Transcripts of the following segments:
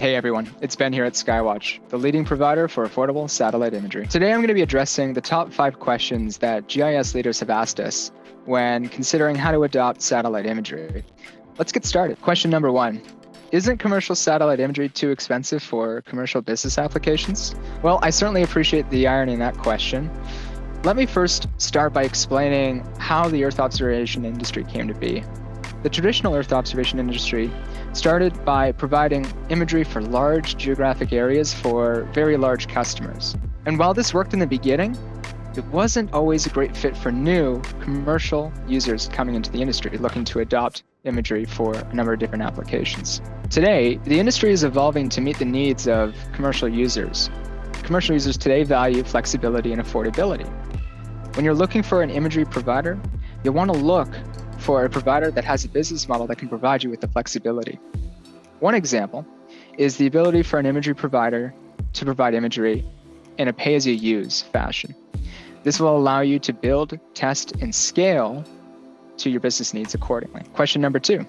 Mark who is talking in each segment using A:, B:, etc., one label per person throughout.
A: Hey everyone, it's Ben here at Skywatch, the leading provider for affordable satellite imagery. Today I'm going to be addressing the top 5 questions that GIS leaders have asked us when considering how to adopt satellite imagery. Let's get started. Question number 1. Isn't commercial satellite imagery too expensive for commercial business applications? Well, I certainly appreciate the irony in that question. Let me first start by explaining how the Earth observation industry came to be. The traditional Earth observation industry started by providing imagery for large geographic areas for very large customers. And while this worked in the beginning, it wasn't always a great fit for new commercial users coming into the industry looking to adopt imagery for a number of different applications. Today, the industry is evolving to meet the needs of commercial users. Commercial users today value flexibility and affordability. When you're looking for an imagery provider, you'll want to look for a provider that has a business model that can provide you with the flexibility. One example is the ability for an imagery provider to provide imagery in a pay-as-you-use fashion. This will allow you to build, test, and scale to your business needs accordingly. Question number 2.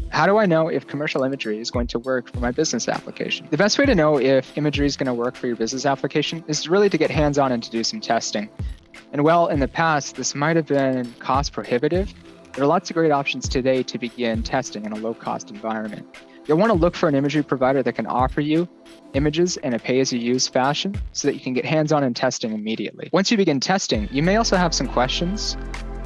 A: How do I know if commercial imagery is going to work for my business application? The best way to know if imagery is going to work for your business application is really to get hands-on and to do some testing. And while in the past, this might have been cost prohibitive, there are lots of great options today to begin testing in a low-cost environment. You'll want to look for an imagery provider that can offer you images in a pay-as-you-use fashion so that you can get hands-on and testing immediately. Once you begin testing, you may also have some questions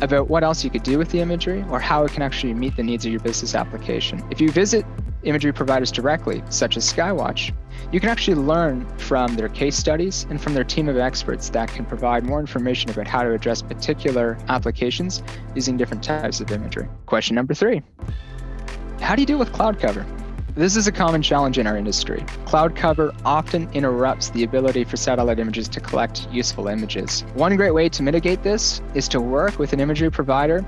A: about what else you could do with the imagery or how it can actually meet the needs of your business application. If you visit imagery providers directly, such as Skywatch, you can actually learn from their case studies and from their team of experts that can provide more information about how to address particular applications using different types of imagery. Question number 3. How do you deal with cloud cover? This is a common challenge in our industry. Cloud cover often interrupts the ability for satellite images to collect useful images. One great way to mitigate this is to work with an imagery provider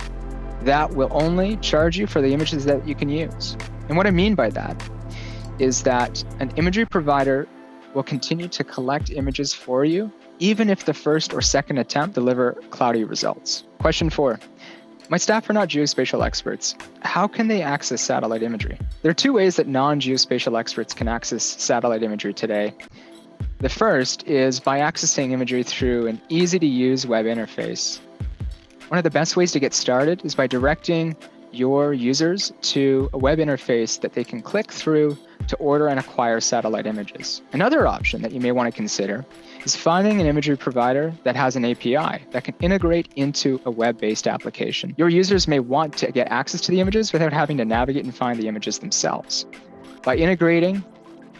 A: that will only charge you for the images that you can use. And what I mean by that is that an imagery provider will continue to collect images for you, even if the first or second attempt deliver cloudy results. Question 4. My staff are not geospatial experts. How can they access satellite imagery? There are 2 ways that non-geospatial experts can access satellite imagery today. The first is by accessing imagery through an easy-to-use web interface. One of the best ways to get started is by directing your users to a web interface that they can click through to order and acquire satellite images. Another option that you may want to consider is finding an imagery provider that has an API that can integrate into a web-based application. Your users may want to get access to the images without having to navigate and find the images themselves. By integrating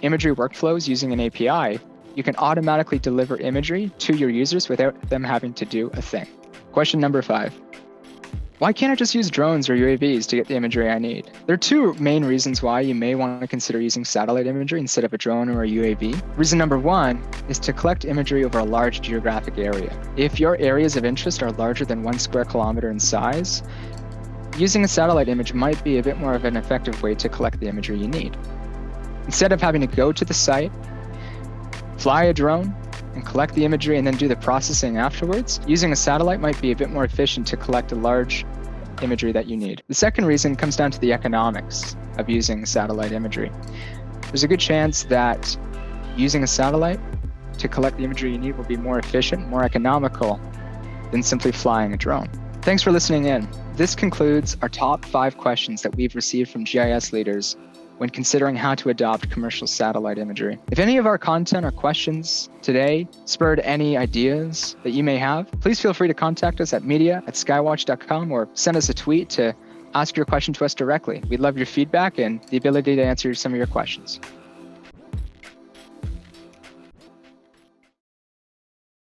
A: imagery workflows using an API, you can automatically deliver imagery to your users without them having to do a thing. Question number 5. Why can't I just use drones or UAVs to get the imagery I need? There are 2 main reasons why you may want to consider using satellite imagery instead of a drone or a UAV. Reason number 1 is to collect imagery over a large geographic area. If your areas of interest are larger than 1 square kilometer in size, using a satellite image might be a bit more of an effective way to collect the imagery you need. Instead of having to go to the site, fly a drone, and collect the imagery and then do the processing afterwards, using a satellite might be a bit more efficient to collect a large imagery that you need. The second reason comes down to the economics of using satellite imagery. There's a good chance that using a satellite to collect the imagery you need will be more efficient, more economical than simply flying a drone. Thanks for listening in. This concludes our top 5 questions that we've received from GIS leaders when considering how to adopt commercial satellite imagery. If any of our content or questions today spurred any ideas that you may have, please feel free to contact us at media@skywatch.com or send us a tweet to ask your question to us directly. We'd love your feedback and the ability to answer some of your questions.